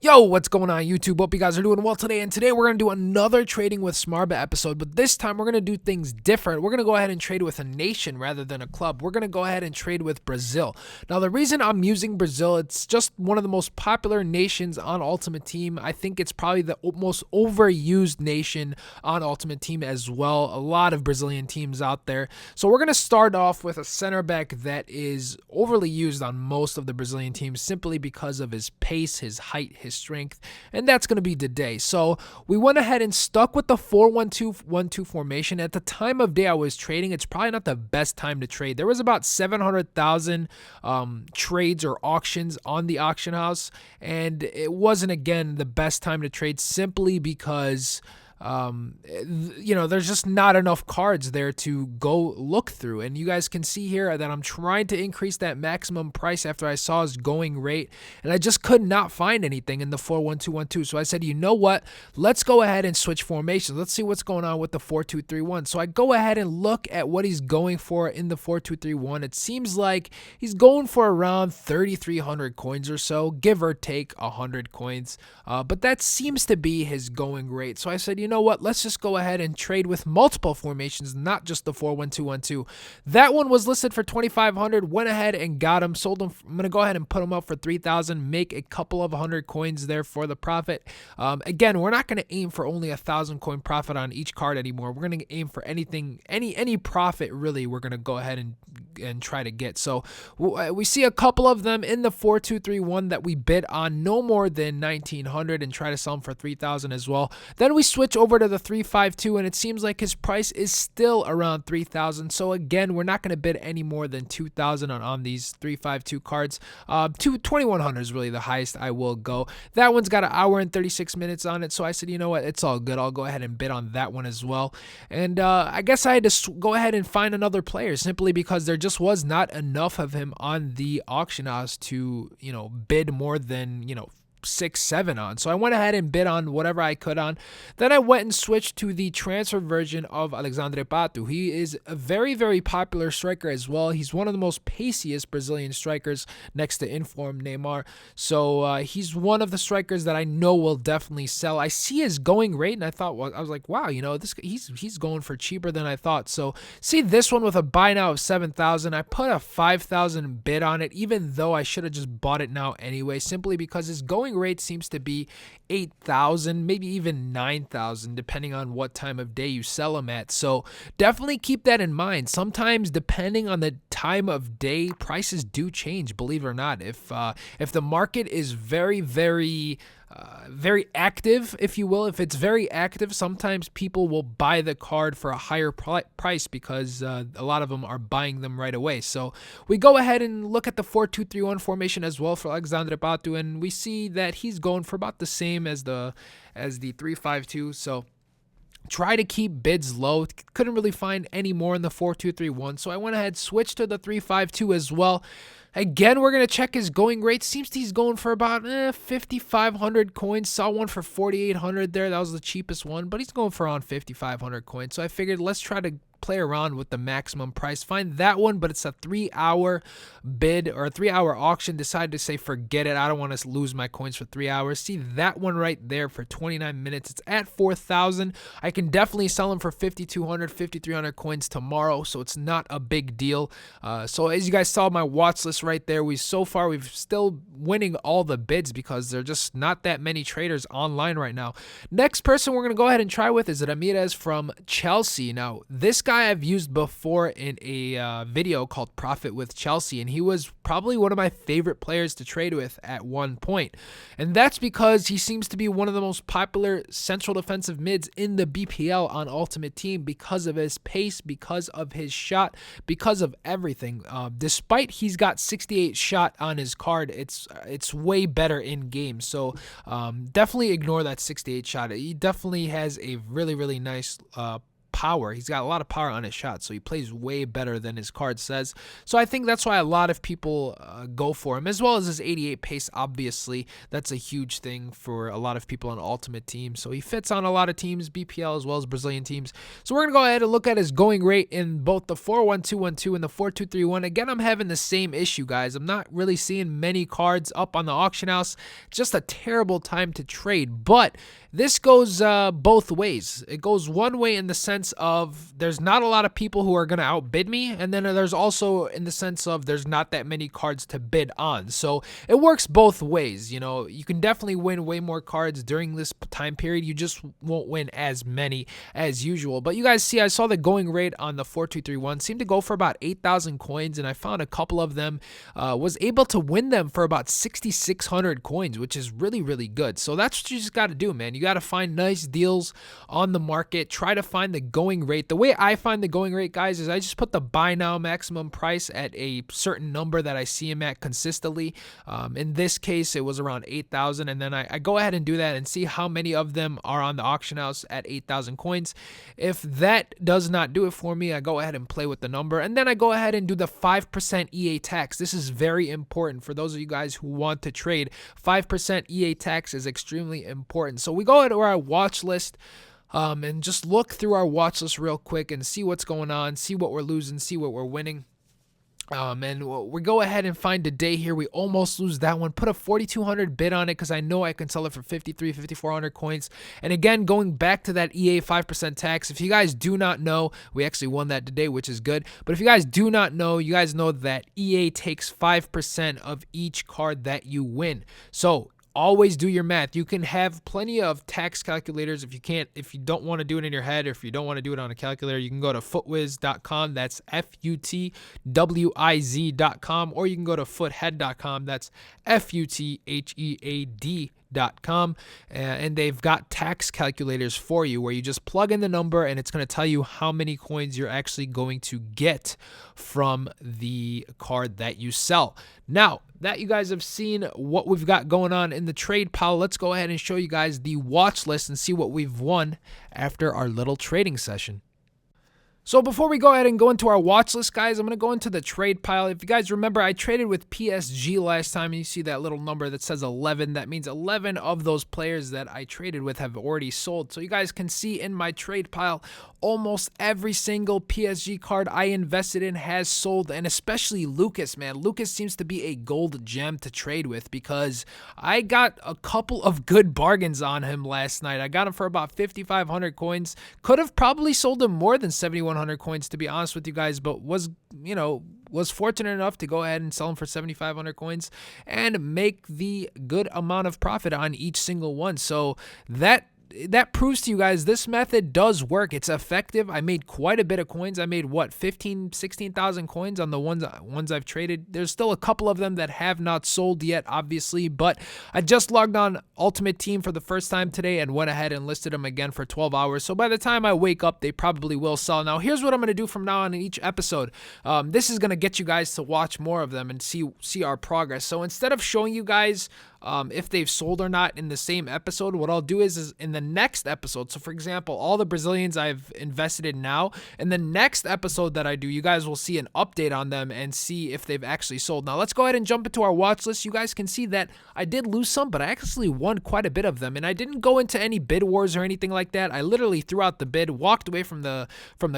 Yo, what's going on YouTube? Hope you guys are doing well today. And today we're going to do another Trading with Smarba episode, but this time we're going to do things different. We're going to go ahead and trade with a nation rather than a club. We're going to go ahead and trade with Brazil. Now, the reason I'm using Brazil, it's just one of the most popular nations on Ultimate Team. I think it's probably the most overused nation on Ultimate Team as well. A lot of Brazilian teams out there. So we're going to start off with a center back that is overly used on most of the Brazilian teams simply because of his pace, his height, his strength, and that's going to be today. So we went ahead and stuck with the 4-1-2-1-2 formation. At the time of day I was trading, it's probably not the best time to trade. There was about 700,000 trades or auctions on the auction house, and it wasn't, again, the best time to trade simply because there's just not enough cards there to go look through. And you guys can see here that I'm trying to increase that maximum price after I saw his going rate, and I just could not find anything in the 4-1-2-1-2. So I said, you know what? Let's go ahead and switch formations. Let's see what's going on with the 4-2-3-1. So I go ahead and look at what he's going for in the 4-2-3-1. It seems like he's going for around 3,300 coins or so, give or take 100 coins. But that seems to be his going rate. So I said, you know what? Let's just go ahead and trade with multiple formations, not just the 4-1-2-1-2. That one was listed for 2,500. Went ahead and got him, sold him. I'm gonna go ahead and put him up for 3,000. Make a couple of 100 coins there for the profit. Again, we're not gonna aim for only 1,000 coin profit on each card anymore. We're gonna aim for anything, any profit really. We're gonna go ahead and try to get. So we see a couple of them in the 4-2-3-1 that we bid on no more than 1,900 and try to sell them for 3,000 as well. Then we switch over to the 3-5-2, and it seems like his price is still around 3,000. So again, we're not going to bid any more than 2,000 on these 3-5-2 cards. 2,100 is really the highest I will go. That one's got an hour and 36 minutes on it, so I said, you know what, it's all good. I'll go ahead and bid on that one as well. And I guess I had to go ahead and find another player simply because there just was not enough of him on the auction house to, bid more than, 6, 7 on. So I went ahead and bid on whatever I could on. Then I went and switched to the transfer version of Alexandre Pato. He is a very, very popular striker as well. He's one of the most paciest Brazilian strikers next to informed Neymar. So he's one of the strikers that I know will definitely sell. I see his going rate, and I was like, wow, he's going for cheaper than I thought. So see this one with a buy now of 7,000. I put a 5,000 bid on it, even though I should have just bought it now anyway, simply because his going rate seems to be 8,000, maybe even 9,000, depending on what time of day you sell them at. So definitely keep that in mind. Sometimes, depending on the time of day, prices do change, believe it or not. If the market is very, very active, if you will. If it's very active, sometimes people will buy the card for a higher price because a lot of them are buying them right away. So we go ahead and look at the 4-2-3-1 formation as well for Alexandre Pato, and we see that he's going for about the same as the 3-5-2. So try to keep bids low. Couldn't really find any more in the 4-2-3-1, so I went ahead, switched to the 3-5-2 as well. Again, we're going to check his going rate. Seems he's going for about 5,500 coins. Saw one for 4,800 there. That was the cheapest one, but he's going for around 5,500 coins. So I figured let's try to play around with the maximum price. Find that one, but it's a 3-hour bid or a 3-hour auction. Decided to say forget it. I don't want to lose my coins for 3 hours. See that one right there for 29 minutes. It's at 4,000. I can definitely sell them for 5,200, 5,300 coins tomorrow, so it's not a big deal. So as you guys saw my watch list right there, we've still winning all the bids because there are just not that many traders online right now. Next person we're going to go ahead and try with is Ramirez from Chelsea. Now, this guy I've used before in a video called Profit with Chelsea, and he was probably one of my favorite players to trade with at one point. And that's because he seems to be one of the most popular central defensive mids in the BPL on Ultimate Team because of his pace, because of his shot, because of everything. Despite he's got 68 shot on his card, it's way better in game. So definitely ignore that 68 shot. He definitely has a really, really nice power. He's got a lot of power on his shot, so he plays way better than his card says. So I think that's why a lot of people go for him, as well as his 88 pace. Obviously, that's a huge thing for a lot of people on Ultimate Team. So he fits on a lot of teams, BPL as well as Brazilian teams. So we're going to go ahead and look at his going rate in both the 4-1-2-1-2 and the 4-2-3-1. Again, I'm having the same issue, guys. I'm not really seeing many cards up on the auction house. Just a terrible time to trade, but this goes both ways. It goes one way in the sense of there's not a lot of people who are going to outbid me, and then there's also in the sense of there's not that many cards to bid on. So it works both ways. You know, you can definitely win way more cards during this time period. You just won't win as many as usual. But you guys see, I saw the going rate on the 4-2-3-1 seemed to go for about 8,000 coins, and I found a couple of them, was able to win them for about 6,600 coins, which is really, really good. So that's what you just got to do, man. You got to find nice deals on the market. Try to find the going rate. The way I find the going rate, guys, is I just put the buy now maximum price at a certain number that I see him at consistently. In this case, it was around 8,000, and then I go ahead and do that and see how many of them are on the auction house at 8,000 coins. If that does not do it for me, I go ahead and play with the number, and then I go ahead and do the 5% EA tax. This is very important for those of you guys who want to trade. 5% EA tax is extremely important. So we go to our watch list and just look through our watch list real quick and see what's going on, see what we're losing, see what we're winning. And we go ahead and find a day here. We almost lose that one. Put a 4,200 bid on it because I know I can sell it for 5,400 coins. And again, going back to that EA 5% tax, if you guys do not know, we actually won that today, which is good. But if you guys do not know, you guys know that EA takes 5% of each card that you win. So always do your math. You can have plenty of tax calculators. If you don't want to do it in your head, or if you don't want to do it on a calculator, you can go to futwiz.com. That's FUTWIZ.com, or you can go to futhead.com. That's FUTHEAD.com, and they've got tax calculators for you where you just plug in the number and it's going to tell you how many coins you're actually going to get from the card that you sell. Now that you guys have seen what we've got going on in the trade pile, let's go ahead and show you guys the watch list and see what we've won after our little trading session. So before we go ahead and go into our watch list, guys, I'm going to go into the trade pile. If you guys remember, I traded with PSG last time, and you see that little number that says 11. That means 11 of those players that I traded with have already sold. So you guys can see in my trade pile, almost every single PSG card I invested in has sold, and especially Lucas, man. Lucas seems to be a gold gem to trade with because I got a couple of good bargains on him last night. I got him for about 5,500 coins. Could have probably sold him more than 7,100 coins, to be honest with you guys, but was fortunate enough to go ahead and sell them for 7,500 coins and make the good amount of profit on each single one. So that proves to you guys this method does work. It's effective. I made quite a bit of coins. I made what, 16,000 coins on the ones I've traded. There's still a couple of them that have not sold yet, obviously, but I just logged on Ultimate Team for the first time today and went ahead and listed them again for 12 hours. So by the time I wake up, they probably will sell. Now here's what I'm going to do from now on in each episode. This is going to get you guys to watch more of them and see our progress. So instead of showing you guys if they've sold or not in the same episode, what I'll do is in the next episode, so for example, all the Brazilians I've invested in now, in the next episode that I do, you guys will see an update on them and see if they've actually sold. Now let's go ahead and jump into our watch list. You guys can see that I did lose some, but I actually won quite a bit of them, and I didn't go into any bid wars or anything like that. I literally threw out the bid, walked away from the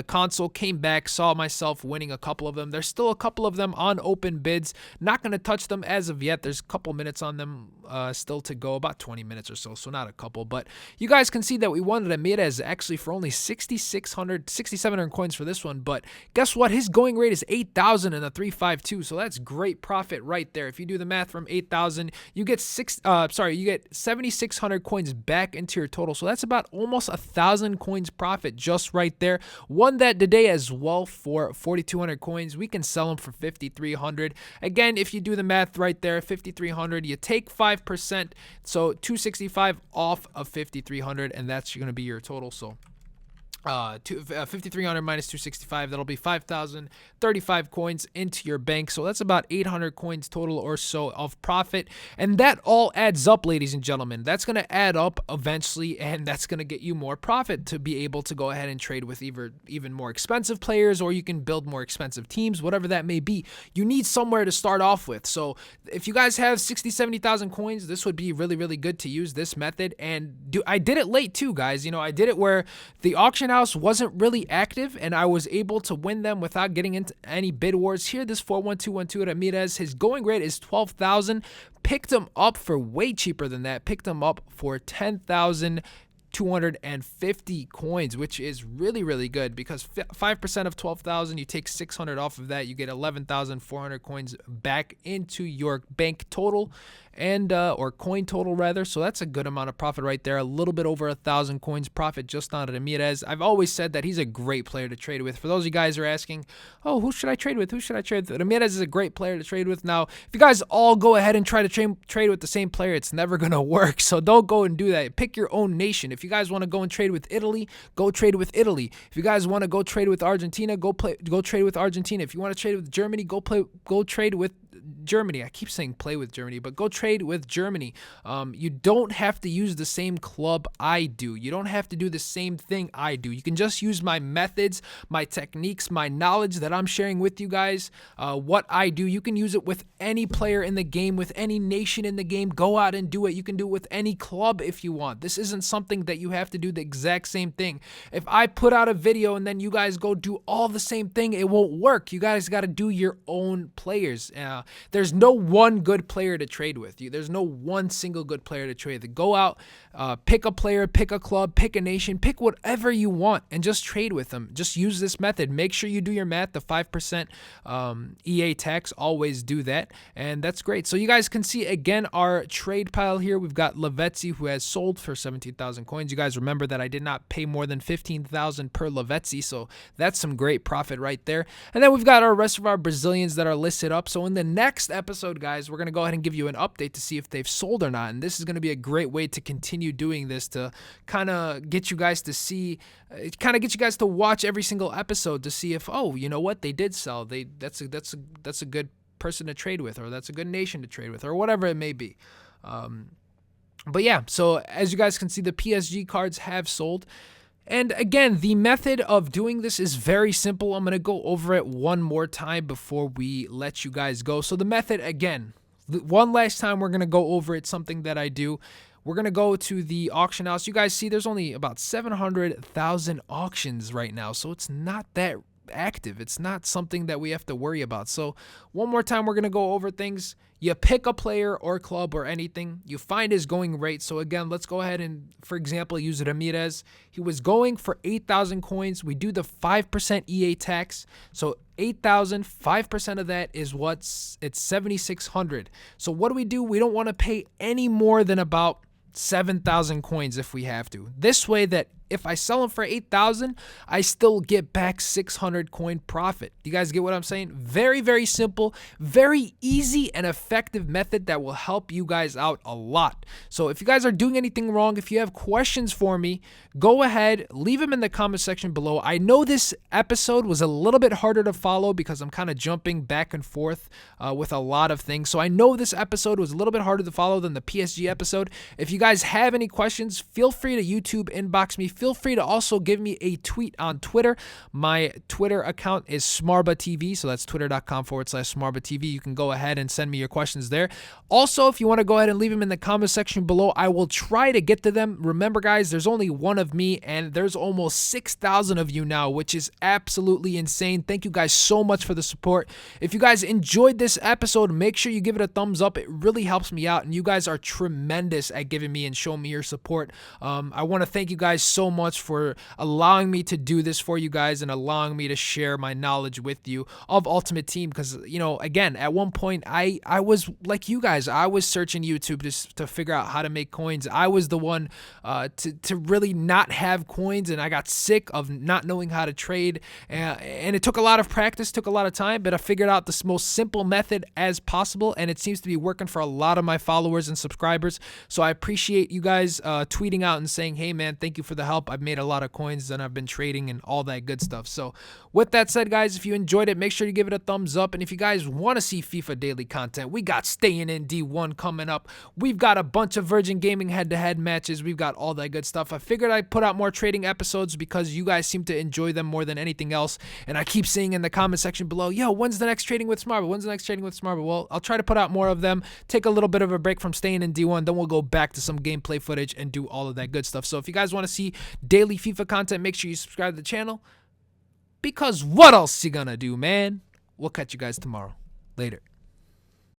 console, came back, saw myself winning a couple of them. There's still a couple of them on open bids. Not going to touch them as of yet. There's a couple minutes on them still to go, about 20 minutes or so not a couple, but you guys can see that we won it. I made it as actually for only 6,700 coins for this one, but guess what? His going rate is 8,000 in a 352, so that's great profit right there. If you do the math from 8,000, you get 7,600 coins back into your total, so that's about almost 1,000 coins profit just right there. Won that today as well for 4,200 coins. We can sell them for 5,300. Again, if you do the math right there, 5,300, you take 5%, so 265 off of 5,300, and that's going to be your total. So $5,300 minus 265, that'll be 5,035 coins into your bank. So that's about 800 coins total or so of profit, and that all adds up, ladies and gentlemen. That's going to add up eventually, and that's going to get you more profit to be able to go ahead and trade with even more expensive players, or you can build more expensive teams, whatever that may be. You need somewhere to start off with. So if you guys have 60, 70,000 coins, this would be really, really good to use this method. And I did it late too, guys. I did it where the auction house wasn't really active, and I was able to win them without getting into any bid wars. Here, this 41212 Ramirez, his going rate is 12,000. Picked him up for way cheaper than that. Picked him up for 10,250 coins, which is really, really good, because 5% of 12,000, you take 600 off of that, you get 11,400 coins back into your bank total, and or coin total rather. So that's a good amount of profit right there. A little bit over 1,000 coins profit just on Ramirez. I've always said that he's a great player to trade with. For those of you guys who are asking, oh, who should I trade with? Who should I trade with? Ramirez is a great player to trade with. Now, if you guys all go ahead and try to trade with the same player, it's never going to work. So don't go and do that. Pick your own nation. If you guys want to go and trade with Italy, go trade with Italy. If you guys want to go trade with Argentina, go trade with Argentina. If you want to trade with Germany, go trade with Germany. I keep saying play with Germany, but go trade with Germany. You don't have to use the same club I do. You don't have to do the same thing I do. You can just use my methods, my techniques, my knowledge that I'm sharing with you guys. What I do, you can use it with any player in the game, with any nation in the game. Go out and do it. You can do it with any club if you want. This isn't something that you have to do the exact same thing. If I put out a video and then you guys go do all the same thing, it won't work. You guys got to do your own players. There's no one good player to trade with. There's no one single good player to trade with. Go out, pick a player, pick a club, pick a nation, pick whatever you want, and just trade with them. Just use this method. Make sure you do your math. The 5% EA tax, always do that, and that's great. So you guys can see again our trade pile here. We've got Lavezzi, who has sold for 17,000 coins. You guys remember that I did not pay more than 15,000 per Lavezzi, so that's some great profit right there. And then we've got our rest of our Brazilians that are listed up. So in the next episode, guys, we're going to go ahead and give you an update to see if they've sold or not, and this is going to be a great way to continue doing this, to kind of get you guys to see, get you guys to watch every single episode to see if, oh, you know what, they did sell. That's a good person to trade with, or that's a good nation to trade with, or whatever it may be. But yeah, so as you guys can see, the PSG cards have sold. And again, the method of doing this is very simple. I'm going to go over it one more time before we let you guys go. So the method, again, one last time, we're going to go over it, something that I do. We're going to go to the auction house. You guys see there's only about 700,000 auctions right now, so it's not that active. It's not something that we have to worry about. So one more time, we're going to go over things. You pick a player or club or anything. You find his going rate. So again, let's go ahead and, for example, use Ramirez. He was going for 8,000 coins. We do the 5% EA tax. So 8,000, 5% of that is it's 7,600. So what do? We don't want to pay any more than about 7,000 coins if we have to. This way that if I sell them for 8,000, I still get back 600 coin profit. You guys get what I'm saying? Very, very simple, very easy and effective method that will help you guys out a lot. So if you guys are doing anything wrong, if you have questions for me, go ahead, leave them in the comment section below. I know this episode was a little bit harder to follow because I'm kind of jumping back and forth with a lot of things. So I know this episode was a little bit harder to follow than the PSG episode. If you guys have any questions, feel free to YouTube inbox me. Feel free to also give me a tweet on Twitter. My Twitter account is Smarba TV, so that's twitter.com/Smarba TV. You can go ahead and send me your questions there. Also, if you want to go ahead and leave them in the comment section below, I will try to get to them. Remember, guys, there's only one of me, and there's almost 6,000 of you now, which is absolutely insane. Thank you guys so much for the support. If you guys enjoyed this episode, make sure you give it a thumbs up. It really helps me out, and you guys are tremendous at giving me and showing me your support. I want to thank you guys so much for allowing me to do this for you guys and allowing me to share my knowledge with you of Ultimate Team, because, you know, again, at one point I was like you guys. I was searching YouTube to figure out how to make coins. I was the one to really not have coins, and I got sick of not knowing how to trade, and it took a lot of practice, took a lot of time, but I figured out the most simple method as possible, and it seems to be working for a lot of my followers and subscribers. So I appreciate you guys tweeting out and saying, hey man, thank you for the help. help. I've made a lot of coins and I've been trading and all that good stuff. So with that said, guys, if you enjoyed it, make sure you give it a thumbs up. And if you guys want to see FIFA daily content, we got Staying in D1 coming up. We've got a bunch of Virgin Gaming head-to-head matches. We've got all that good stuff. I figured I'd put out more trading episodes because you guys seem to enjoy them more than anything else. And I keep seeing in the comment section below, yo, when's the next trading with Smarba? When's the next trading with Smarba? Well, I'll try to put out more of them, take a little bit of a break from Staying in D1, then we'll go back to some gameplay footage and do all of that good stuff. So if you guys want to see daily FIFA content, make sure you subscribe to the channel, because what else you gonna do, man? We'll catch you guys tomorrow. Later.